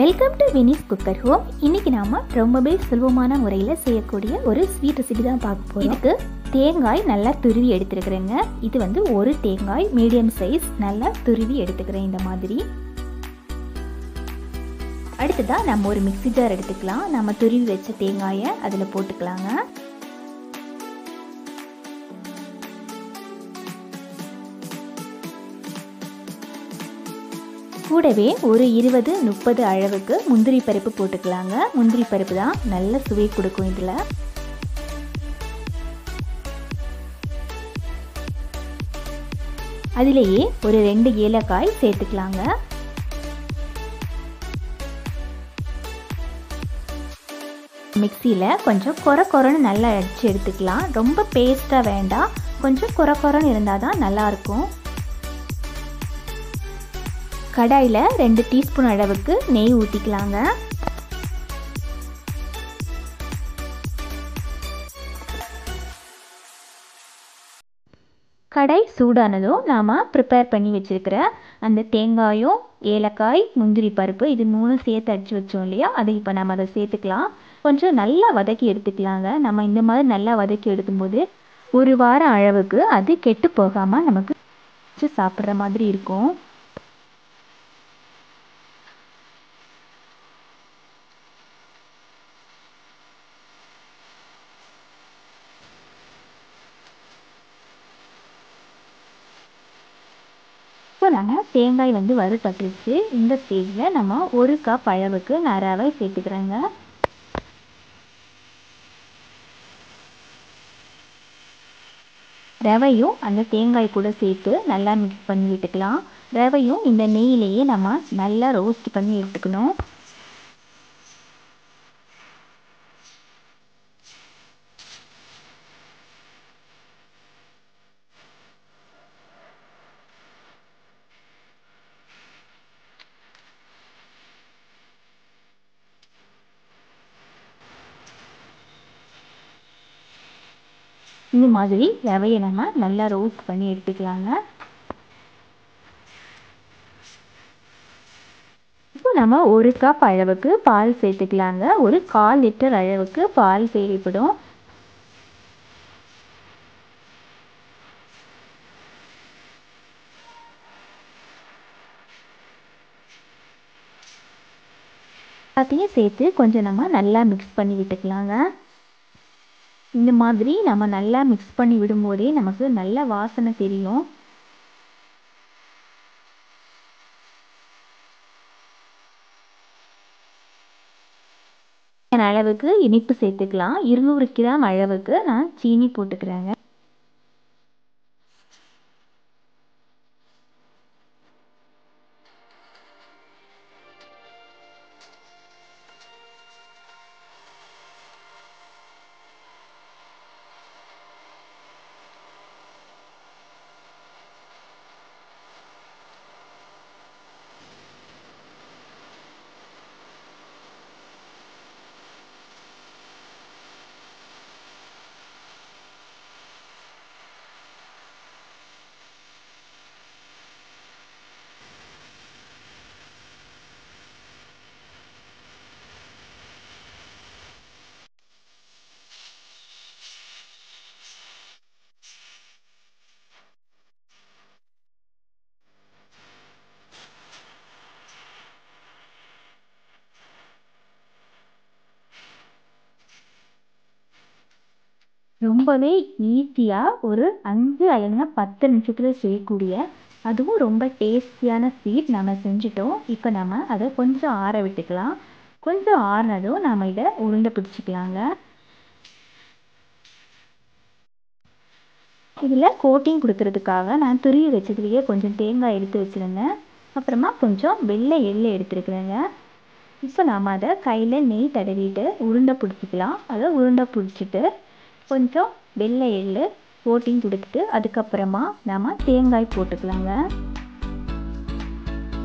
Welcome to Vini's cooker home. இன்னைக்கு நாம ரொம்பவே சுலபமான முறையில் செய்யக்கூடிய ஒரு ஸ்வீட் ரெசிபி தான் பார்க்க போறோம். இதுக்கு தேங்காய் நல்லா துருவி எடுத்துருக்குறேங்க. இது வந்து ஒரு தேங்காய் மீடியம் சைஸ் நல்லா துருவி எடுத்துக்கிறேன் இந்த மாதிரி. அடுத்ததான் நம்ம ஒரு மிக்ஸி ஜார் எடுத்துக்கலாம். நம்ம துருவி வச்ச தேங்காயை அதில் போட்டுக்கலாங்க. கூடவே ஒரு 20-30 அளவுக்கு முந்திரி பருப்பு போட்டுக்கலாங்க. முந்திரி பருப்பு தான் நல்ல சுவை கொடுக்கும் இதில். அதிலேயே ஒரு 2 ஏலக்காய் சேர்த்துக்கலாங்க. மிக்சியில் கொஞ்சம் கொரன்னு நல்லா அடித்து எடுத்துக்கலாம். ரொம்ப பேஸ்ட்டாக வேண்டாம், கொஞ்சம் கொரன்னு இருந்தால் தான் நல்லாயிருக்கும். கடாயில் 2 டீஸ்பூன் அளவுக்கு நெய் ஊற்றிக்கலாங்க. கடாய் சூடானதும் நாம் ப்ரிப்பேர் பண்ணி வச்சுருக்கிற அந்த தேங்காயும் ஏலக்காய் முந்திரி பருப்பு இது 3 சேர்த்து அடித்து வச்சோம் இல்லையா, அதை இப்போ நம்ம அதை சேர்த்துக்கலாம். கொஞ்சம் நல்லா வதக்கி எடுத்துக்கலாங்க. நம்ம இந்த மாதிரி நல்லா வதக்கி எடுக்கும்போது 1 வாரம் அளவுக்கு அது கெட்டு போகாமல் நமக்கு வச்சு சாப்பிட்ற மாதிரி இருக்கும். இப்போ நாங்கள் தேங்காய் வந்து வறுபட்டுருச்சு. இந்த ஸ்டேஜில் நம்ம 1 கப் அளவுக்கு நான் ரவை சேர்த்துக்கிறேங்க. ரவையும் அந்த தேங்காய் கூட சேர்த்து நல்லா மிக்ஸ் பண்ணி விட்டுக்கலாம். ரவையும் இந்த நெய்யிலேயே நம்ம நல்லா ரோஸ்ட் பண்ணி எடுத்துக்கணும். இந்த மாதிரி ரவையை நம்ம நல்லா ரோஸ்ட் பண்ணி எடுத்துக்கலாங்க. இப்போ நம்ம 1 கப் அளவுக்கு பால் சேர்த்துக்கலாங்க. ஒரு 1/4 லிட்டர் அளவுக்கு பால் தேவைப்படும். எல்லாத்தையும் சேர்த்து கொஞ்சம் நம்ம நல்லா மிக்ஸ் பண்ணி விட்டுக்கலாங்க. இந்த மாதிரி நம்ம நல்லா மிக்ஸ் பண்ணி விடும்போதே நமக்கு நல்ல வாசனை தெரியும். அளவுக்கு இனிப்பு சேர்த்துக்கலாம். 200 கிராம் அளவுக்கு நான் சீனி போட்டுக்கிறேங்க. ரொம்பவே ஈஸியாக ஒரு 5 இல்லைன்னா 10 நிமிஷத்தில் செய்யக்கூடிய, அதுவும் ரொம்ப டேஸ்டியான ஸ்வீட் நம்ம செஞ்சுட்டோம். இப்போ நம்ம அதை கொஞ்சம் ஆற விட்டுக்கலாம். கொஞ்சம் ஆறினதும் நம்ம இதை உருண்டை பிடிச்சிக்கலாங்க. இதில் கோட்டிங் கொடுக்கறதுக்காக நான் துருவி வச்சதுலேயே கொஞ்சம் தேங்காய் எடுத்து வச்சுருந்தேன். அப்புறமா கொஞ்சம் வெள்ளை எள்ளு எடுத்துருக்குறேங்க. இப்போ நாம் அதை கையில் நெய் தடவிட்டு உருண்டை பிடிச்சிக்கலாம். அதை உருண்டை பிடிச்சிட்டு கொஞ்சம் வெள்ளை எள்ளு கோட்டிங் கொடுத்துட்டு அதுக்கப்புறமா நம்ம தேங்காய் போட்டுக்கலாங்க.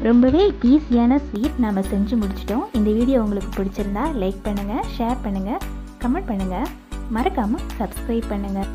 ரொம்பவே ஈஸியான ஸ்வீட் நம்ம செஞ்சு முடிச்சிட்டோம். இந்த வீடியோ உங்களுக்கு பிடிச்சிருந்தா லைக் பண்ணுங்கள், ஷேர் பண்ணுங்கள், கமெண்ட் பண்ணுங்கள், மறக்காமல் சப்ஸ்கிரைப் பண்ணுங்கள்.